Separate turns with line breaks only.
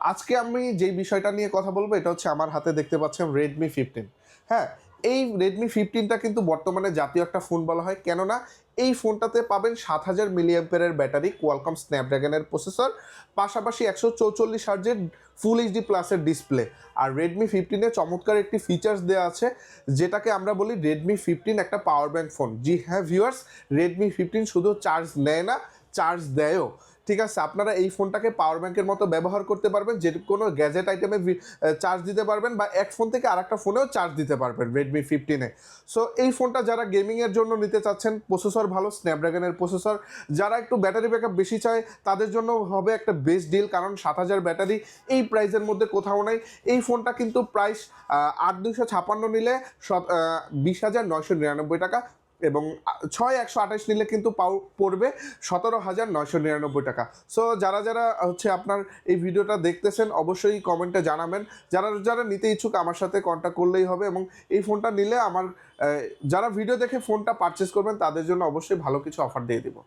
আজকে আমি যেই বিষয়টা নিয়ে কথা বলবো এটা হচ্ছে আমার হাতে দেখতে পাচ্ছেন Redmi 15। হ্যাঁ, এই Redmi 15টা কিন্তু বর্তমানে জাতীয় একটা ফোন বলা হয়। কেননা এই ফোনটাতে পাবেন ৭,০০০ মিলিঅ্যাম্পিয়ারের ব্যাটারি, কোয়ালকম স্ন্যাপড্রাগনের প্রসেসর, পাশাপাশি ১৪৪ হার্টজের ফুল এইচডি প্লাসের ডিসপ্লে। আর Redmi 15 এ চমৎকার একটি ফিচার্স দেওয়া আছে যেটাকে আমরা বলি Redmi 15 একটা পাওয়ার ব্যাংক ফোন। জি হ্যাঁ ভিউয়ার্স, Redmi 15 শুধু চার্জ নেয় না, চার্জ দেয়ও। ঠিক আছে, আপনারা এই ফোনটাকে পাওয়ার ব্যাংকের মতো ব্যবহার করতে পারবেন, যে কোনো গ্যাজেট আইটেমে চার্জ দিতে পারবেন, বা এক ফোন থেকে আরেকটা ফোনেও চার্জ দিতে পারবেন Redmi 15-এ। সো এই ফোনটা যারা গেমিংয়ের জন্য নিতে চাচ্ছেন, প্রসেসর ভালো, স্ন্যাপড্রাগনের প্রসেসর, যারা একটু ব্যাটারি ব্যাকআপ বেশি চায় তাদের জন্য হবে একটা বেস্ট ডিল, কারণ ৭,০০০ ব্যাটারি এই প্রাইসের মধ্যে কোথাও নাই। এই ফোনটা কিন্তু প্রাইস ৮,২৫৬ নিলে ২০,৯৯৯ টাকা, এবং ৬,১২৮ নিলে কিন্তু পড়বে ১৭,৯৯৯ টাকা। সো যারা যারা হচ্ছে আপনার এই ভিডিওটা দেখতেছেন অবশ্যই কমেন্টে জানাবেন। যারা যারা নিতে ইচ্ছুক আমার সাথে কন্ট্যাক্ট করলেই হবে, এবং এই ফোনটা নিলে আমার যারা ভিডিও দেখে ফোনটা পারচেস করবেন তাদের জন্য অবশ্যই ভালো কিছু অফার দিয়ে দিব।